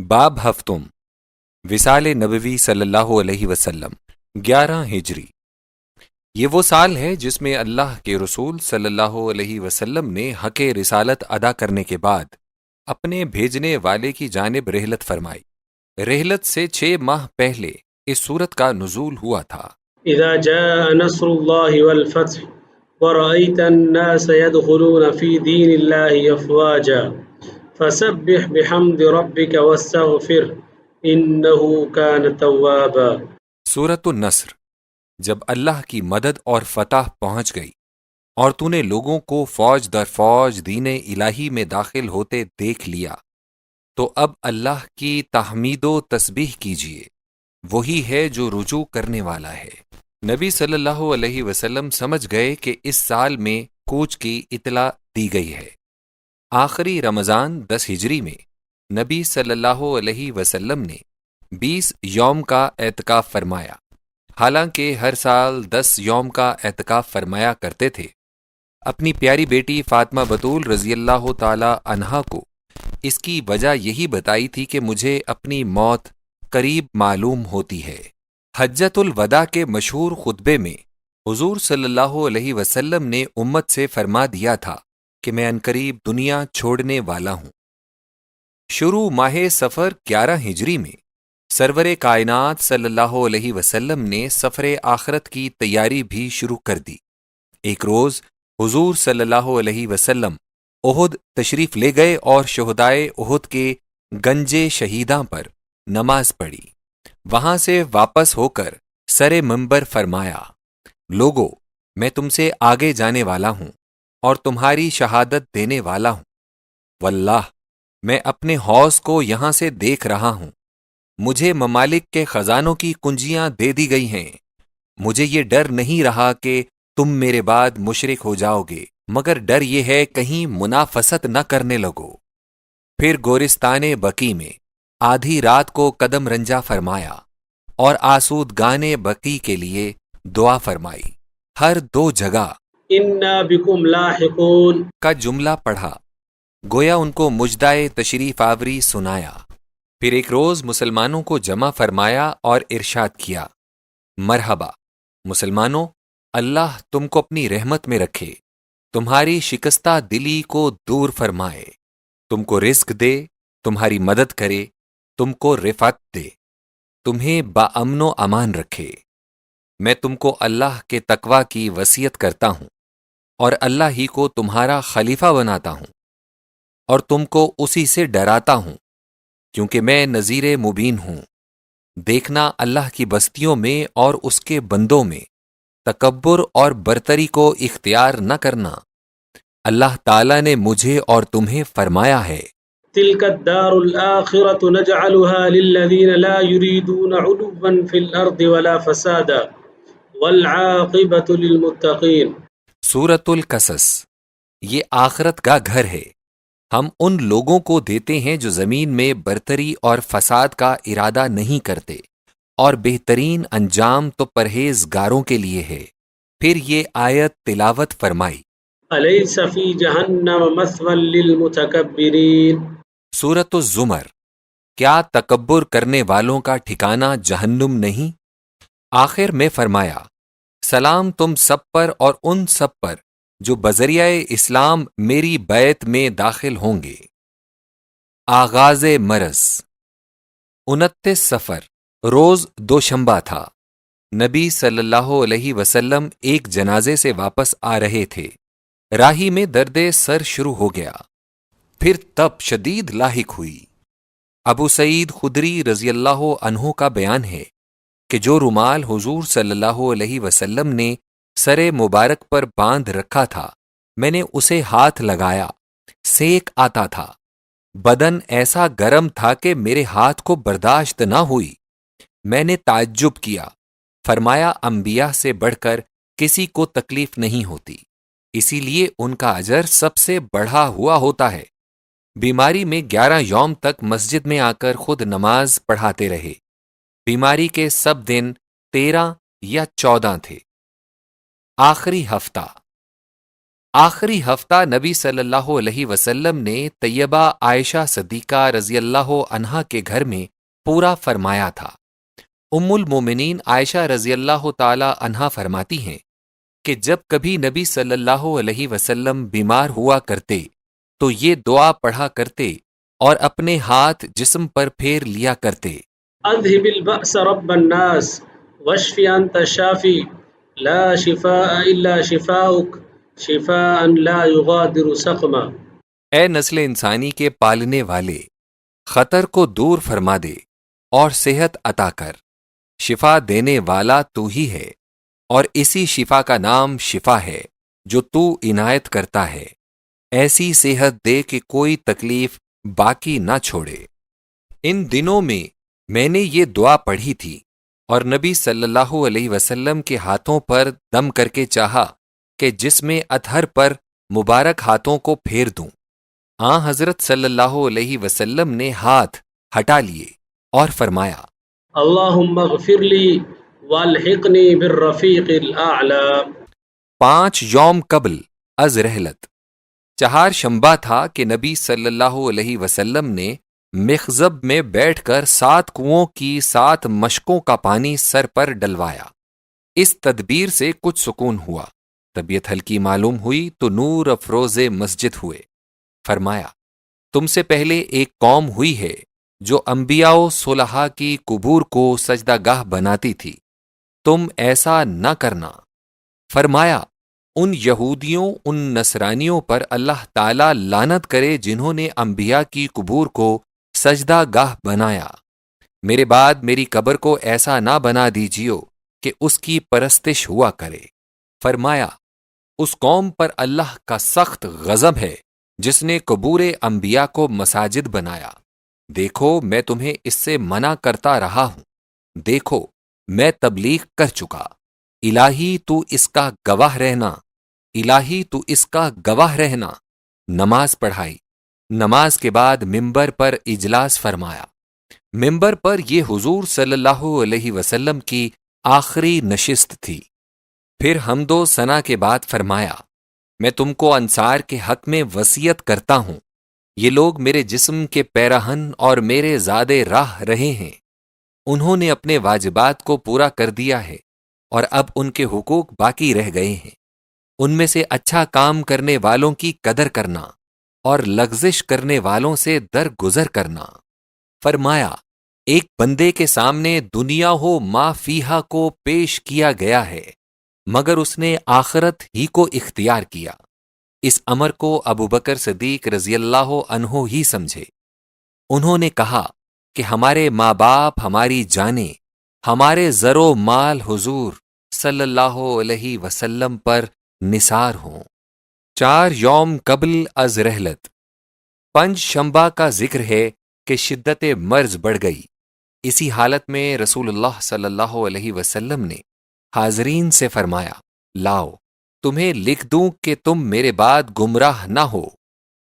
باب ہفتم وصال نبوی صلی اللہ علیہ وسلم 11 ہجری۔ یہ وہ سال ہے جس میں اللہ کے رسول صلی اللہ علیہ وسلم نے حق رسالت ادا کرنے کے بعد اپنے بھیجنے والے کی جانب رحلت فرمائی۔ رحلت سے 6 ماہ پہلے اس سورت کا نزول ہوا تھا۔ اذا جاء نصر الله والفتح ورأيت الناس يدخلون في دين الله افواجا فسبح بحمد ربك واستغفر انه كان توابا۔ سورت النصر، جب اللہ کی مدد اور فتح پہنچ گئی اور تو نے لوگوں کو فوج در فوج دین الہی میں داخل ہوتے دیکھ لیا تو اب اللہ کی تحمید و تسبیح کیجیے، وہی ہے جو رجوع کرنے والا ہے۔ نبی صلی اللہ علیہ وسلم سمجھ گئے کہ اس سال میں کوچ کی اطلاع دی گئی ہے۔ آخری رمضان 10 ہجری میں نبی صلی اللہ علیہ وسلم نے 20 یوم کا اعتکاف فرمایا، حالانکہ ہر سال 10 یوم کا اعتکاف فرمایا کرتے تھے۔ اپنی پیاری بیٹی فاطمہ بطول رضی اللہ تعالی عنہا کو اس کی وجہ یہی بتائی تھی کہ مجھے اپنی موت قریب معلوم ہوتی ہے۔ حجۃ الوداع کے مشہور خطبے میں حضور صلی اللہ علیہ وسلم نے امت سے فرما دیا تھا کہ میں عنقریب دنیا چھوڑنے والا ہوں۔ شروع ماہ سفر 11 ہجری میں سرور کائنات صلی اللہ علیہ وسلم نے سفر آخرت کی تیاری بھی شروع کر دی۔ ایک روز حضور صلی اللہ علیہ وسلم احد تشریف لے گئے اور شہدائے احد کے گنجے شہیداں پر نماز پڑھی۔ وہاں سے واپس ہو کر سر منبر فرمایا، لوگو، میں تم سے آگے جانے والا ہوں اور تمہاری شہادت دینے والا ہوں۔ واللہ میں اپنے حوض کو یہاں سے دیکھ رہا ہوں، مجھے ممالک کے خزانوں کی کنجیاں دے دی گئی ہیں۔ مجھے یہ ڈر نہیں رہا کہ تم میرے بعد مشرک ہو جاؤ گے، مگر ڈر یہ ہے کہیں منافست نہ کرنے لگو۔ پھر گورستان بقی میں آدھی رات کو قدم رنجا فرمایا اور آسودگان بقی کے لیے دعا فرمائی۔ ہر 2 جگہ انا بکم لاحقون کا جملہ پڑھا، گویا ان کو مجدائے تشریف آوری سنایا۔ پھر ایک روز مسلمانوں کو جمع فرمایا اور ارشاد کیا، مرحبا مسلمانوں، اللہ تم کو اپنی رحمت میں رکھے، تمہاری شکستہ دلی کو دور فرمائے، تم کو رزق دے، تمہاری مدد کرے، تم کو رفعت دے، تمہیں باامن و امان رکھے۔ میں تم کو اللہ کے تقوی کی وصیت کرتا ہوں اور اللہ ہی کو تمہارا خلیفہ بناتا ہوں، اور تم کو اسی سے ڈراتا ہوں، کیونکہ میں نذیر مبین ہوں۔ دیکھنا اللہ کی بستیوں میں اور اس کے بندوں میں تکبر اور برتری کو اختیار نہ کرنا۔ اللہ تعالیٰ نے مجھے اور تمہیں فرمایا ہے، تلك الدار الآخرة نجعلها للذين لا يريدون علوا في الأرض ولا فسادا والعاقبة للمتقين۔ سورۃ القصص، یہ آخرت کا گھر ہے، ہم ان لوگوں کو دیتے ہیں جو زمین میں برتری اور فساد کا ارادہ نہیں کرتے، اور بہترین انجام تو پرہیزگاروں کے لیے ہے۔ پھر یہ آیت تلاوت فرمائی، أليس في جهنم مثوى للمتكبرين۔ سورۃ الزمر، کیا تکبر کرنے والوں کا ٹھکانہ جہنم نہیں؟ آخر میں فرمایا، سلام تم سب پر اور ان سب پر جو بذریعہ اسلام میری بیعت میں داخل ہوں گے۔ آغاز مرض، 29 صفر، روز دوشنبہ تھا۔ نبی صلی اللہ علیہ وسلم ایک جنازے سے واپس آ رہے تھے۔ راہی میں درد سر شروع ہو گیا، پھر تپ شدید لاحق ہوئی۔ ابو سعید خدری رضی اللہ عنہ کا بیان ہے کہ جو رومال حضور صلی اللہ علیہ وسلم نے سر مبارک پر باندھ رکھا تھا، میں نے اسے ہاتھ لگایا، سیک آتا تھا، بدن ایسا گرم تھا کہ میرے ہاتھ کو برداشت نہ ہوئی۔ میں نے تعجب کیا، فرمایا انبیاء سے بڑھ کر کسی کو تکلیف نہیں ہوتی، اسی لیے ان کا اجر سب سے بڑھا ہوا ہوتا ہے۔ بیماری میں 11 یوم تک مسجد میں آ کر خود نماز پڑھاتے رہے۔ بیماری کے سب دن 13 یا 14 تھے۔ آخری ہفتہ آخری ہفتہ نبی صلی اللہ علیہ وسلم نے طیبہ عائشہ صدیقہ رضی اللہ عنہا کے گھر میں پورا فرمایا تھا۔ ام المومنین عائشہ رضی اللہ تعالی عنہا فرماتی ہیں کہ جب کبھی نبی صلی اللہ علیہ وسلم بیمار ہوا کرتے تو یہ دعا پڑھا کرتے اور اپنے ہاتھ جسم پر پھیر لیا کرتے۔ اذهب البأس رب الناس واشف انت الشافي لا شفاء الا شفاؤك شفاء لا يغادر سقما۔ اے نسل انسانی کے پالنے والے، خطر کو دور فرما دے اور صحت عطا کر، شفا دینے والا تو ہی ہے، اور اسی شفا کا نام شفا ہے جو تو عنایت کرتا ہے، ایسی صحت دے کہ کوئی تکلیف باقی نہ چھوڑے۔ ان دنوں میں نے یہ دعا پڑھی تھی اور نبی صلی اللہ علیہ وسلم کے ہاتھوں پر دم کر کے چاہا کہ جس میں اطہر پر مبارک ہاتھوں کو پھیر دوں۔ حضرت صلی اللہ علیہ وسلم نے ہاتھ ہٹا لیے اور فرمایا، اللهم اغفر لي والحقني بالرفيق الاعلى۔ 5 یوم قبل از رحلت، چہار شنبہ تھا کہ نبی صلی اللہ علیہ وسلم نے مخزب میں بیٹھ کر 7 کنووں کی 7 مشکوں کا پانی سر پر ڈلوایا۔ اس تدبیر سے کچھ سکون ہوا، طبیعت ہلکی معلوم ہوئی تو نور افروز مسجد ہوئے۔ فرمایا، تم سے پہلے ایک قوم ہوئی ہے جو انبیاء و صلحاء کی قبور کو سجدہ گاہ بناتی تھی، تم ایسا نہ کرنا۔ فرمایا، ان یہودیوں ان نصرانیوں پر اللہ تعالیٰ لعنت کرے جنہوں نے انبیاء کی قبور کو سجدہ گاہ بنایا۔ میرے بعد میری قبر کو ایسا نہ بنا دیجیو کہ اس کی پرستش ہوا کرے۔ فرمایا، اس قوم پر اللہ کا سخت غضب ہے جس نے قبور انبیاء کو مساجد بنایا۔ دیکھو میں تمہیں اس سے منع کرتا رہا ہوں، دیکھو میں تبلیغ کر چکا، الہی تو اس کا گواہ رہنا، الہی تو اس کا گواہ رہنا۔ نماز پڑھائی، نماز کے بعد ممبر پر اجلاس فرمایا۔ ممبر پر یہ حضور صلی اللہ علیہ وسلم کی آخری نشست تھی۔ پھر حمد و ثنا کے بعد فرمایا، میں تم کو انصار کے حق میں وصیت کرتا ہوں، یہ لوگ میرے جسم کے پیراہن اور میرے زادے راہ رہے ہیں، انہوں نے اپنے واجبات کو پورا کر دیا ہے اور اب ان کے حقوق باقی رہ گئے ہیں۔ ان میں سے اچھا کام کرنے والوں کی قدر کرنا اور لغزش کرنے والوں سے درگزر کرنا۔ فرمایا، ایک بندے کے سامنے دنیا ہو ما فیہا کو پیش کیا گیا ہے مگر اس نے آخرت ہی کو اختیار کیا۔ اس امر کو ابو بکر صدیق رضی اللہ عنہ ہی سمجھے۔ انہوں نے کہا کہ ہمارے ماں باپ، ہماری جانیں، ہمارے زر و مال حضور صلی اللہ علیہ وسلم پر نثار ہوں۔ 4 یوم قبل از رحلت، 5 شنبہ کا ذکر ہے کہ شدت مرض بڑھ گئی۔ اسی حالت میں رسول اللہ صلی اللہ علیہ وسلم نے حاضرین سے فرمایا، لاؤ تمہیں لکھ دوں کہ تم میرے بعد گمراہ نہ ہو۔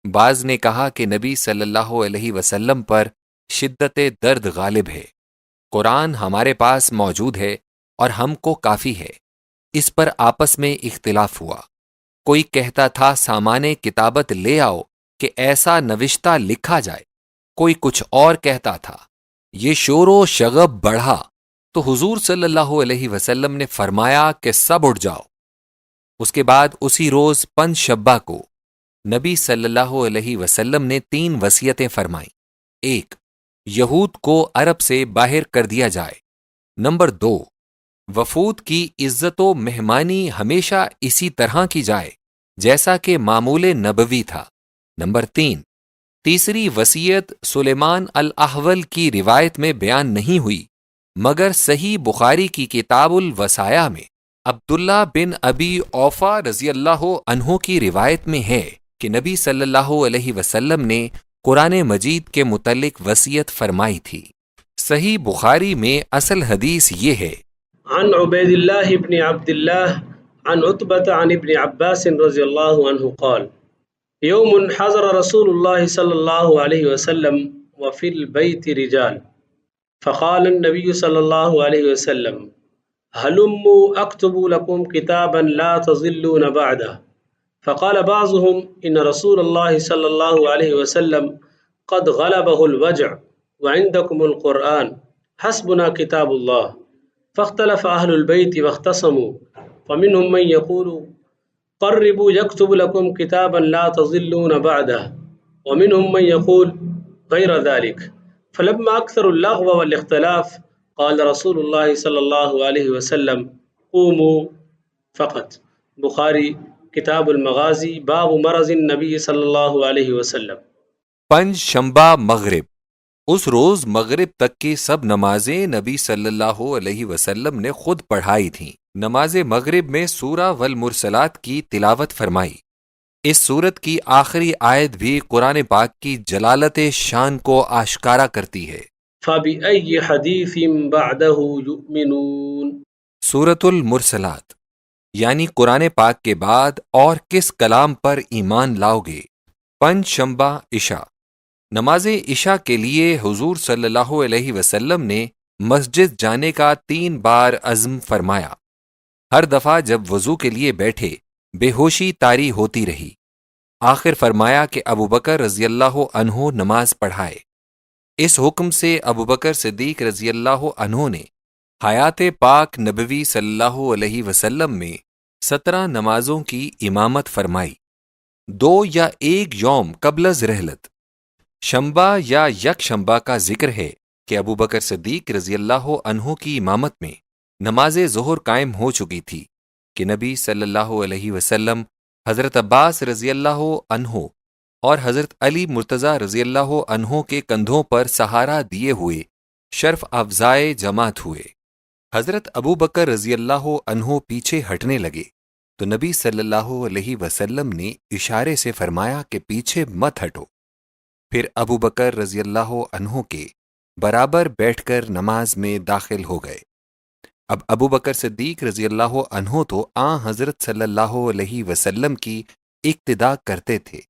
بعض نے کہا کہ نبی صلی اللہ علیہ وسلم پر شدت درد غالب ہے، قرآن ہمارے پاس موجود ہے اور ہم کو کافی ہے۔ اس پر آپس میں اختلاف ہوا، کوئی کہتا تھا سامان کتابت لے آؤ کہ ایسا نوشتہ لکھا جائے، کوئی کچھ اور کہتا تھا۔ یہ شور و شغب بڑھا تو حضور صلی اللہ علیہ وسلم نے فرمایا کہ سب اٹھ جاؤ۔ اس کے بعد اسی روز 5 شنبہ کو نبی صلی اللہ علیہ وسلم نے 3 وصیتیں فرمائیں۔ 1، یہود کو عرب سے باہر کر دیا جائے۔ نمبر 2، وفود کی عزت و مہمانی ہمیشہ اسی طرح کی جائے جیسا کہ معمول نبوی تھا۔ نمبر 3، تیسری وصیت سلیمان الاحول کی روایت میں بیان نہیں ہوئی مگر صحیح بخاری کی کتاب الوصایا میں عبداللہ بن ابی اوفا رضی اللہ عنہ کی روایت میں ہے کہ نبی صلی اللہ علیہ وسلم نے قرآن مجید کے متعلق وصیت فرمائی تھی۔ صحیح بخاری میں اصل حدیث یہ ہے، عن عبید اللہ بن عبد اللہ عن عتبة عن ابن عباس رضی اللہ عنہ قال يوم حضر رسول الله صلى الله عليه وسلم وفي البيت رجال فقال النبي صلى الله عليه وسلم هلموا أكتب لكم كتابا لا تضلون بعده فقال بعضهم إن رسول الله صلى الله عليه وسلم قد غلبه الوجع وعندكم القرآن حسبنا كتاب الله. فاختلف أهل البيت واختصموا، فمنهم من يقول قربوا يكتب لكم كتابا لا تضلون بعده، ومنهم من يقول غير ذلك. فلما أكثر اللغو والاختلاف قال رسول الله صلى الله عليه وسلم قوموا فقط. بخاری کتاب المغازی باب مرض النبی صلی اللہ علیہ وسلم. پنج شنبہ مغرب، اس روز مغرب تک کی سب نمازیں نبی صلی اللہ علیہ وسلم نے خود پڑھائی تھیں۔ نماز مغرب میں سورہ والمرسلات کی تلاوت فرمائی۔ اس سورت کی آخری آیت بھی قرآن پاک کی جلالت شان کو آشکارا کرتی ہے۔ فَبِأَيِّ حَدِيثٍ بَعْدَهُ يُؤْمِنُونَ. سورۃ المرسلات یعنی قرآن پاک کے بعد اور کس کلام پر ایمان لاؤ گے؟ پنج شنبہ عشاء، نماز عشاء کے لیے حضور صلی اللہ علیہ وسلم نے مسجد جانے کا 3 بار عزم فرمایا۔ ہر دفعہ جب وضو کے لیے بیٹھے بے ہوشی طاری ہوتی رہی۔ آخر فرمایا کہ ابوبکر رضی اللہ عنہ نماز پڑھائے۔ اس حکم سے ابوبکر صدیق رضی اللہ عنہ نے حیات پاک نبوی صلی اللہ علیہ وسلم میں 17 نمازوں کی امامت فرمائی، 2 یا 1 یوم قبل از رحلت۔ شنبہ یا یک شنبہ کا ذکر ہے کہ ابوبکر صدیق رضی اللہ عنہ کی امامت میں نماز ظہر قائم ہو چکی تھی کہ نبی صلی اللہ علیہ وسلم حضرت عباس رضی اللہ عنہ اور حضرت علی مرتضیٰ رضی اللہ عنہ کے کندھوں پر سہارا دیے ہوئے شرف افزائے جماعت ہوئے۔ حضرت ابو بکر رضی اللہ عنہ پیچھے ہٹنے لگے تو نبی صلی اللہ علیہ وسلم نے اشارے سے فرمایا کہ پیچھے مت ہٹو۔ پھر ابو بکر رضی اللہ عنہ کے برابر بیٹھ کر نماز میں داخل ہو گئے۔ اب ابو بکر صدیق رضی اللہ عنہ تو حضرت صلی اللہ علیہ وسلم کی اقتداء کرتے تھے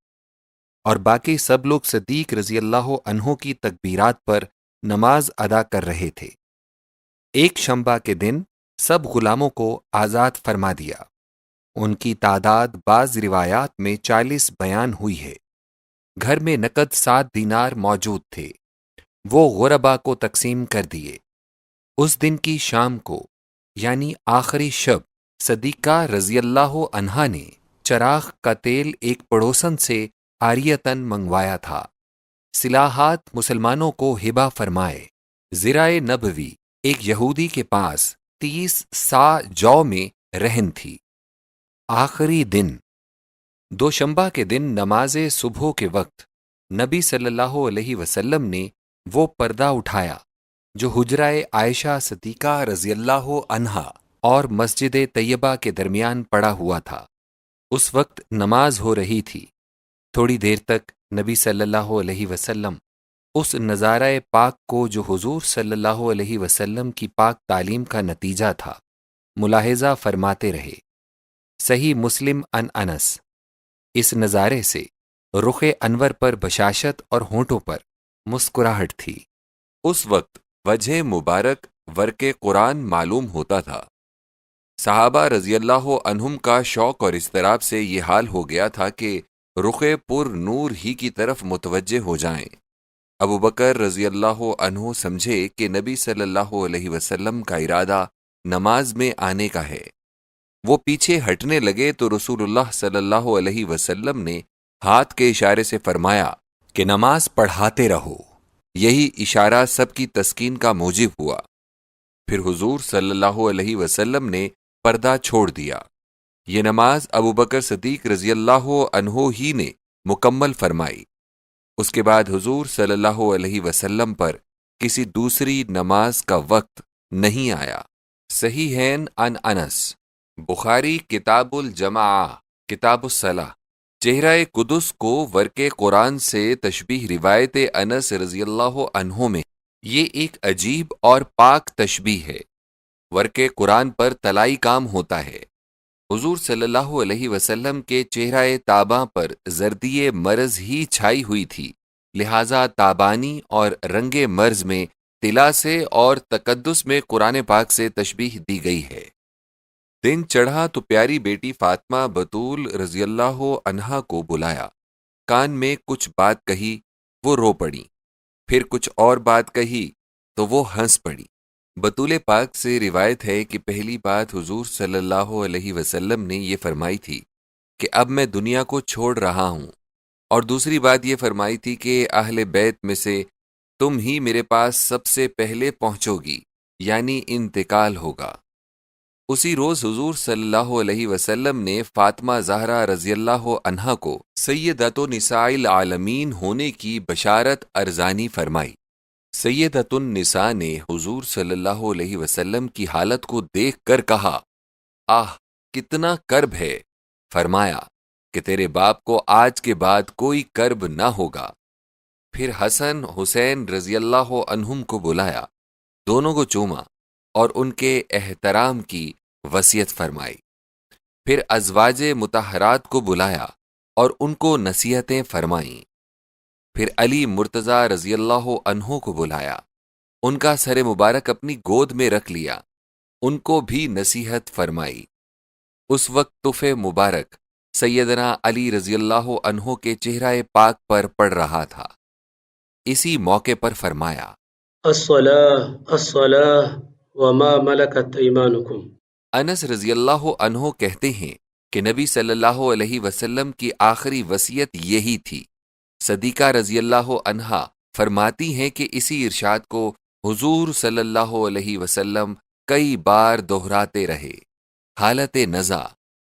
اور باقی سب لوگ صدیق رضی اللہ عنہ کی تکبیرات پر نماز ادا کر رہے تھے۔ ایک شنبہ کے دن سب غلاموں کو آزاد فرما دیا۔ ان کی تعداد بعض روایات میں 40 بیان ہوئی ہے۔ گھر میں نقد 7 دینار موجود تھے، وہ غربا کو تقسیم کر دیے۔ اس دن کی شام کو یعنی آخری شب صدیقہ رضی اللہ عنہا نے چراغ کا تیل ایک پڑوسن سے عاریتاً منگوایا تھا۔ صلاحات مسلمانوں کو ہبہ فرمائے۔ زرائے نبوی ایک یہودی کے پاس 30 سا جو میں رہن تھی۔ آخری دن دوشنبہ کے دن نماز صبح کے وقت نبی صلی اللہ علیہ وسلم نے وہ پردہ اٹھایا جو حجرہ عائشہ صدیقہ رضی اللہ عنہا اور مسجد طیبہ کے درمیان پڑا ہوا تھا۔ اس وقت نماز ہو رہی تھی۔ تھوڑی دیر تک نبی صلی اللہ علیہ وسلم اس نظارہ پاک کو جو حضور صلی اللہ علیہ وسلم کی پاک تعلیم کا نتیجہ تھا ملاحظہ فرماتے رہے۔ صحیح مسلم عن انس، اس نظارے سے رخ انور پر بشاشت اور ہونٹوں پر مسکراہٹ تھی۔ اس وقت وجہ مبارک ورق قرآن معلوم ہوتا تھا۔ صحابہ رضی اللہ عنہم کا شوق اور اضطراب سے یہ حال ہو گیا تھا کہ رخ پر نور ہی کی طرف متوجہ ہو جائیں۔ ابو بکر رضی اللہ عنہ سمجھے کہ نبی صلی اللہ علیہ وسلم کا ارادہ نماز میں آنے کا ہے۔ وہ پیچھے ہٹنے لگے تو رسول اللہ صلی اللہ علیہ وسلم نے ہاتھ کے اشارے سے فرمایا کہ نماز پڑھاتے رہو۔ یہی اشارہ سب کی تسکین کا موجب ہوا۔ پھر حضور صلی اللہ علیہ وسلم نے پردہ چھوڑ دیا۔ یہ نماز ابو بکر صدیق رضی اللہ عنہ ہی نے مکمل فرمائی۔ اس کے بعد حضور صلی اللہ علیہ وسلم پر کسی دوسری نماز کا وقت نہیں آیا۔ صحیحین عن انس، بخاری کتاب الجماع کتاب الصلاۃ، چہرہ قدس کو ورق قرآن سے تشبیہ روایت انس رضی اللہ عنہ میں یہ ایک عجیب اور پاک تشبیہ ہے۔ ورق قرآن پر طلائی کام ہوتا ہے۔ حضور صلی اللہ علیہ وسلم کے چہرہ تاباں پر زردی مرض ہی چھائی ہوئی تھی، لہٰذا تابانی اور رنگ مرض میں طلا سے اور تقدس میں قرآن پاک سے تشبیہ دی گئی ہے۔ دن چڑھا تو پیاری بیٹی فاطمہ بطول رضی اللہ عنہا کو بلایا، کان میں کچھ بات کہی، وہ رو پڑی، پھر کچھ اور بات کہی تو وہ ہنس پڑی۔ بطول پاک سے روایت ہے کہ پہلی بات حضور صلی اللہ علیہ وسلم نے یہ فرمائی تھی کہ اب میں دنیا کو چھوڑ رہا ہوں، اور دوسری بات یہ فرمائی تھی کہ اہل بیت میں سے تم ہی میرے پاس سب سے پہلے پہنچو گی، یعنی انتقال ہوگا۔ اسی روز حضور صلی اللہ علیہ وسلم نے فاطمہ زہرا رضی اللہ عنہا کو سیدۃ نساء العالمین ہونے کی بشارت ارزانی فرمائی۔ سیدۃ النساء نے حضور صلی اللہ علیہ وسلم کی حالت کو دیکھ کر کہا، آہ کتنا کرب ہے! فرمایا کہ تیرے باپ کو آج کے بعد کوئی کرب نہ ہوگا۔ پھر حسن حسین رضی اللہ عنہم کو بلایا، دونوں کو چوما اور ان کے احترام کی وصیت فرمائی۔ پھر ازواج مطہرات کو بلایا اور ان کو نصیحتیں فرمائیں۔ پھر علی مرتضیٰ رضی اللہ عنہ کو بلایا، ان کا سر مبارک اپنی گود میں رکھ لیا، ان کو بھی نصیحت فرمائی۔ اس وقت تف مبارک سیدنا علی رضی اللہ عنہ کے چہرہ پاک پر پڑ رہا تھا۔ اسی موقع پر فرمایا، الصلاة الصلاة وما ملكت ایمانکم۔ انس رضی اللہ عنہ کہتے ہیں کہ نبی صلی اللہ علیہ وسلم کی آخری وصیت یہی تھی۔ صدیقہ رضی اللہ عنہا فرماتی ہیں کہ اسی ارشاد کو حضور صلی اللہ علیہ وسلم کئی بار دہراتے رہے۔ حالت نزع،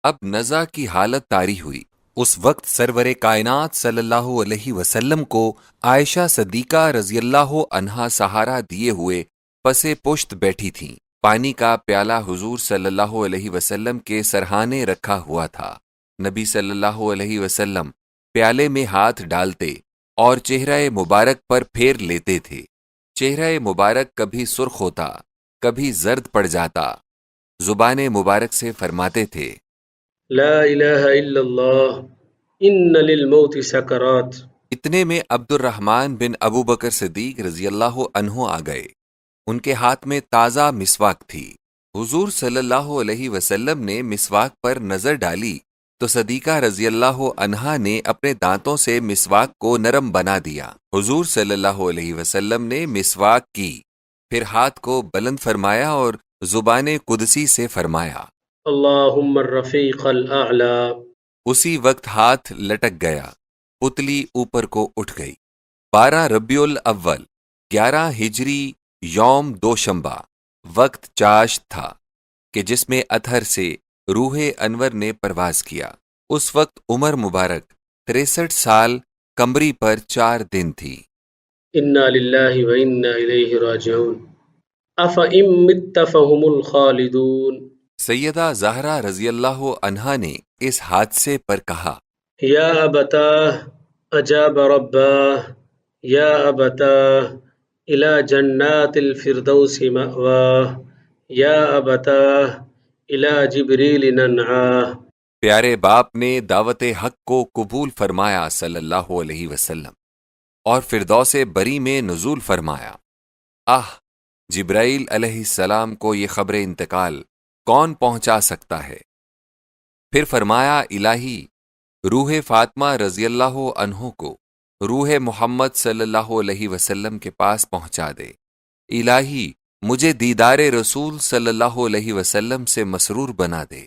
اب نزع کی حالت طاری ہوئی۔ اس وقت سرور کائنات صلی اللہ علیہ وسلم کو عائشہ صدیقہ رضی اللہ عنہا سہارا دیے ہوئے پسے پشت بیٹھی تھیں۔ پانی کا پیالہ حضور صلی اللہ علیہ وسلم کے سرہانے رکھا ہوا تھا۔ نبی صلی اللہ علیہ وسلم پیالے میں ہاتھ ڈالتے اور چہرہ مبارک پر پھیر لیتے تھے۔ چہرہ مبارک کبھی سرخ ہوتا، کبھی زرد پڑ جاتا۔ زبان مبارک سے فرماتے تھے، لا الہ الا اللہ ان للموت سکرات۔ اتنے میں عبد الرحمن بن ابو بکر صدیق رضی اللہ عنہ آ گئے۔ ان کے ہاتھ میں تازہ مسواک تھی۔ حضور صلی اللہ علیہ وسلم نے مسواک پر نظر ڈالی تو صدیقہ رضی اللہ عنہا نے اپنے دانتوں سے مسواک کو نرم بنا دیا۔ حضور صلی اللہ علیہ وسلم نے مسواک کی، پھر ہاتھ کو بلند فرمایا اور زبان قدسی سے فرمایا، اللہم الرفیق الاعلی۔ اسی وقت ہاتھ لٹک گیا، پتلی اوپر کو اٹھ گئی۔ 12 ربیع الاول 11 ہجری یوم دوشنبہ، وقت چاشت تھا کہ جس میں اطہر سے روح انور نے پرواز کیا۔ اس وقت عمر مبارک 63 سال قمری پر 4 دن تھی۔ انا للہ و انا الیہ راجعون۔ افإن مت فهم الخالدون۔ سیدہ زہرا رضی اللہ عنہا نے اس حادثے پر کہا، یا ابتاه اجاب رباه، یا ابتاه الى جنات الفردوس مأواه، یا ابتاه الى جبریل ننعاه۔ پیارے باپ نے دعوت حق کو قبول فرمایا صلی اللہ علیہ وسلم اور فردوس بری میں نزول فرمایا۔ جبرائیل علیہ السلام کو یہ خبر انتقال کون پہنچا سکتا ہے؟ پھر فرمایا، الہی روح فاطمہ رضی اللہ عنہ کو روح محمد صلی اللہ علیہ وسلم کے پاس پہنچا دے۔ الہی مجھے دیدار رسول صلی اللہ علیہ وسلم سے مسرور بنا دے۔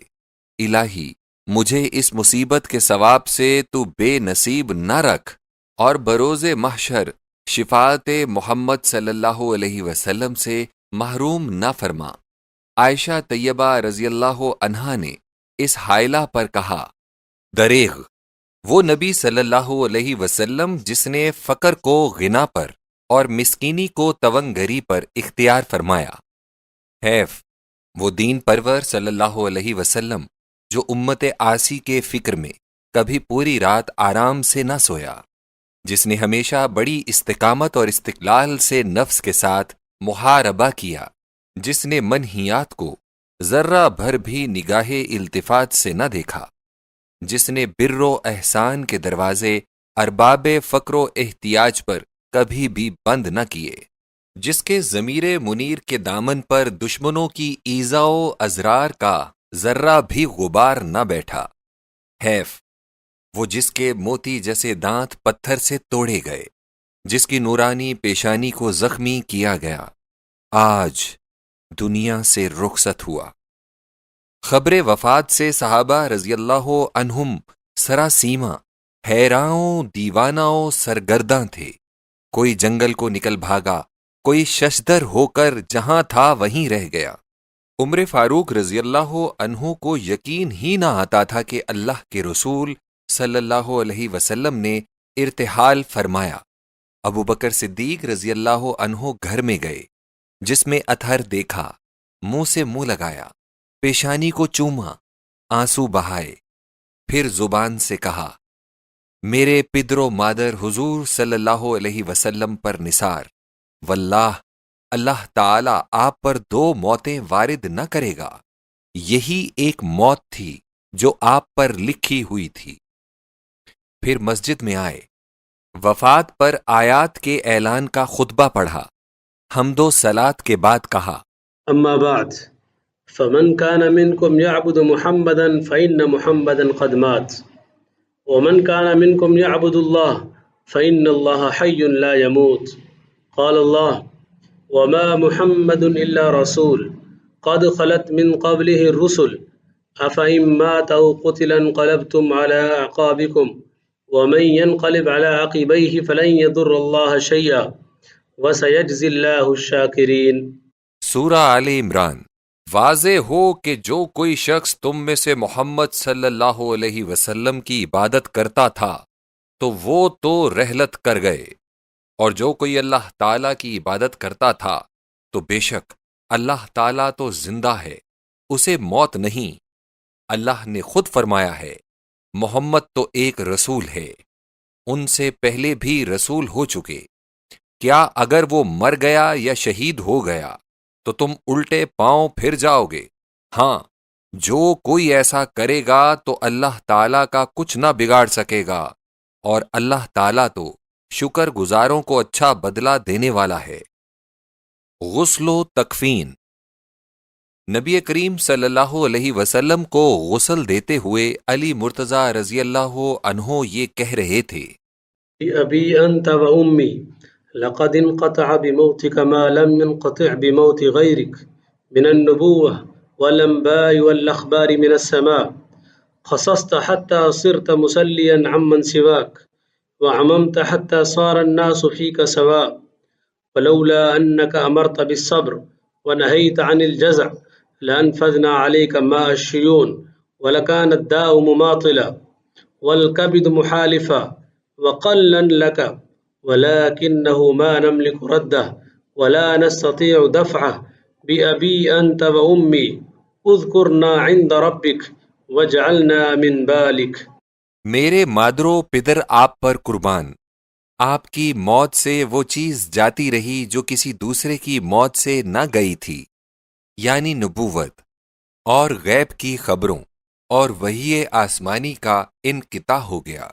الہی مجھے اس مصیبت کے ثواب سے تو بے نصیب نہ رکھ اور بروز محشر شفاعت محمد صلی اللہ علیہ وسلم سے محروم نہ فرما۔ عائشہ طیبہ رضی اللہ عنہا نے اس حائلہ پر کہا، دریغ وہ نبی صلی اللہ علیہ وسلم جس نے فقر کو غنا پر اور مسکینی کو تونگری پر اختیار فرمایا۔ حیف وہ دین پرور صلی اللہ علیہ وسلم جو امت عاصی کے فکر میں کبھی پوری رات آرام سے نہ سویا، جس نے ہمیشہ بڑی استقامت اور استقلال سے نفس کے ساتھ محاربہ کیا، جس نے منہیات کو ذرہ بھر بھی نگاہ التفات سے نہ دیکھا، جس نے بر و احسان کے دروازے ارباب فقر و احتیاج پر کبھی بھی بند نہ کیے، جس کے ضمیر منیر کے دامن پر دشمنوں کی ایذا و ازرار کا ذرہ بھی غبار نہ بیٹھا۔ حیف وہ جس کے موتی جیسے دانت پتھر سے توڑے گئے، جس کی نورانی پیشانی کو زخمی کیا گیا، آج دنیا سے رخصت ہوا۔ خبر وفات سے صحابہ رضی اللہ عنہم سراسیما حیراں دیواناؤں سرگرداں تھے۔ کوئی جنگل کو نکل بھاگا، کوئی ششدر ہو کر جہاں تھا وہیں رہ گیا۔ عمر فاروق رضی اللہ عنہ کو یقین ہی نہ آتا تھا کہ اللہ کے رسول صلی اللہ علیہ وسلم نے ارتحال فرمایا۔ ابو بکر صدیق رضی اللہ عنہ گھر میں گئے، جس میں اطہر دیکھا، منہ سے منہ لگایا، پیشانی کو چوما، آنسو بہائے، پھر زبان سے کہا، میرے پدر و مادر حضور صلی اللہ علیہ وسلم پر نثار، واللہ اللہ تعالی آپ پر 2 موتیں وارد نہ کرے گا، یہی ایک موت تھی جو آپ پر لکھی ہوئی تھی۔ پھر مسجد میں آئے، وفات پر آیات کے اعلان کا خطبہ پڑھا، حمد و صلات کے بعد کہا، أما بعد فمن كان منكم يعبد محمدا فإن محمدا قد مات ومن كان منكم يعبد الله فإن الله حي لا يموت قال الله وما محمد إلا رسول قد خلت من قبله الرسل أفإن مات أو قتل انقلبتم على أعقابكم ومن ينقلب على عقبيه فلن يضر الله شيئا وسيجزي الله الشاكرين۔ سورہ آل عمران۔ واضح ہو کہ جو کوئی شخص تم میں سے محمد صلی اللہ علیہ وسلم کی عبادت کرتا تھا تو وہ تو رحلت کر گئے، اور جو کوئی اللہ تعالیٰ کی عبادت کرتا تھا تو بے شک اللہ تعالیٰ تو زندہ ہے، اسے موت نہیں۔ اللہ نے خود فرمایا ہے، محمد تو ایک رسول ہے، ان سے پہلے بھی رسول ہو چکے، کیا اگر وہ مر گیا یا شہید ہو گیا تو تم الٹے پاؤں پھر جاؤ گے؟ ہاں، جو کوئی ایسا کرے گا تو اللہ تعالیٰ کا کچھ نہ بگاڑ سکے گا، اور اللہ تعالیٰ تو شکر گزاروں کو اچھا بدلہ دینے والا ہے۔ غسل و تکفین۔ نبی کریم صلی اللہ علیہ وسلم کو غسل دیتے ہوئے علی مرتضیٰ رضی اللہ عنہ یہ کہہ رہے تھے، بأبي أنت وأمي لقد انقطع بموتك ما لم ينقطع بموت غيرك من النبوة والأنباء والأخبار من السماء قصصت حتى صرت مسليا عمن سواك وعممت حتى صار الناس فيك سواء ولولا أنك أمرت بالصبر ونهيت عن الجزع لأنفذنا عليك ماء الشيون ولكان الداء مماطلا والكبد محالفا وقلا لك ولكنه ما نملك رده ولا نستطيع دفعه بأبي أنت وأمي اذكرنا عند ربك واجعلنا من بالك۔ میرے مادر و پدر آپ پر قربان، آپ کی موت سے وہ چیز جاتی رہی جو کسی دوسرے کی موت سے نہ گئی تھی، یعنی نبوت اور غیب کی خبروں اور وحی آسمانی کا انقطاع ہو گیا۔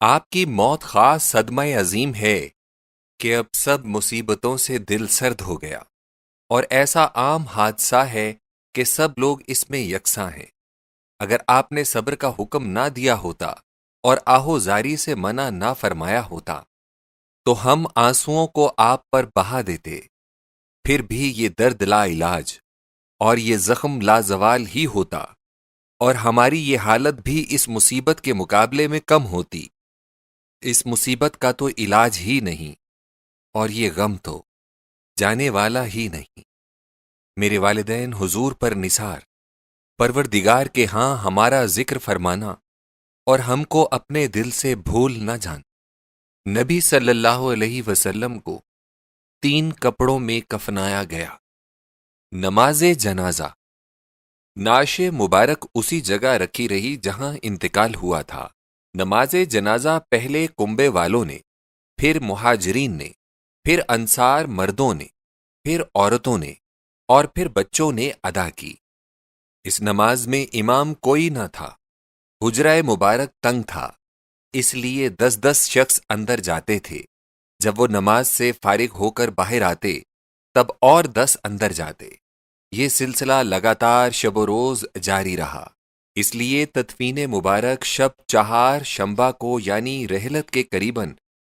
آپ کی موت خاص صدمہ عظیم ہے کہ اب سب مصیبتوں سے دل سرد ہو گیا، اور ایسا عام حادثہ ہے کہ سب لوگ اس میں یکساں ہیں۔ اگر آپ نے صبر کا حکم نہ دیا ہوتا اور آہوزاری سے منع نہ فرمایا ہوتا تو ہم آنسوؤں کو آپ پر بہا دیتے، پھر بھی یہ درد لا علاج اور یہ زخم لازوال ہی ہوتا، اور ہماری یہ حالت بھی اس مصیبت کے مقابلے میں کم ہوتی۔ اس مصیبت کا تو علاج ہی نہیں، اور یہ غم تو جانے والا ہی نہیں۔ میرے والدین حضور پر نثار، پروردگار کے ہاں ہمارا ذکر فرمانا اور ہم کو اپنے دل سے بھول نہ جان۔ نبی صلی اللہ علیہ وسلم کو 3 کپڑوں میں کفنایا گیا۔ نماز جنازہ۔ نعش مبارک اسی جگہ رکھی رہی جہاں انتقال ہوا تھا۔ نماز جنازہ پہلے کنبے والوں نے، پھر مہاجرین نے، پھر انصار مردوں نے، پھر عورتوں نے، اور پھر بچوں نے ادا کی۔ اس نماز میں امام کوئی نہ تھا، حجرہ مبارک تنگ تھا، اس لیے 10 شخص اندر جاتے تھے۔ جب وہ نماز سے فارغ ہو کر باہر آتے تب اور 10 اندر جاتے۔ یہ سلسلہ لگاتار شب و روز جاری رہا، اس لیے تدفین مبارک شب چہار شنبہ کو یعنی رحلت کے قریباً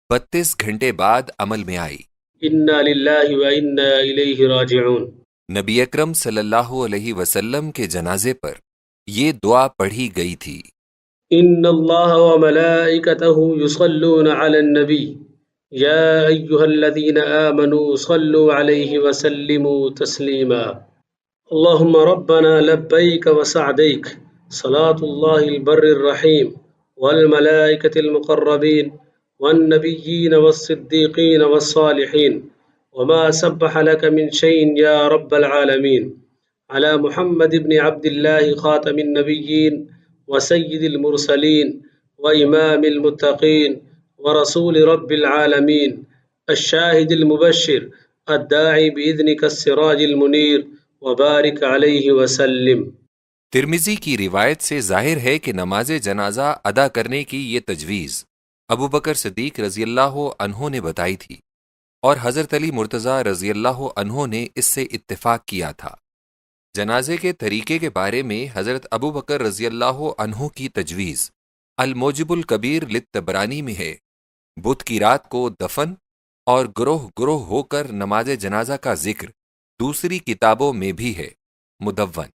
32 گھنٹے بعد عمل میں آئی۔ انا للہ و انا الیہ راجعون۔ نبی اکرم صلی اللہ علیہ وسلم کے جنازے پر یہ دعا پڑھی گئی تھی۔ ان اللہ وملائکتہ یصلون علی النبی یا ایہا الذین آمنوا صلوا علیہ وسلموا تسلیما اللہم ربنا لبیک وسعدیک صلاة اللہ البر الرحیم والملائکة المقربین والنبیین والصدیقین والصالحین وما سبح لك من شيء يا رب العالمين على محمد بن عبد الله خاتم النبيين وسيد المرسلين وإمام المتقين ورسول رب العالمين الشاهد المبشر الداعي بإذنك السراج المنير وبارك عليه وسلم۔ ترمذی کی روایت سے ظاہر ہے کہ نماز جنازہ ادا کرنے کی یہ تجویز ابو بکر صدیق رضی اللہ عنہ نے بتائی تھی، اور حضرت علی مرتضیٰ رضی اللہ عنہ نے اس سے اتفاق کیا تھا۔ جنازے کے طریقے کے بارے میں حضرت ابو بکر رضی اللہ عنہ کی تجویز الموجب الکبیر للطبرانی میں ہے۔ بدھ کی رات کو دفن اور گروہ گروہ ہو کر نماز جنازہ کا ذکر دوسری کتابوں میں بھی ہے۔ مدون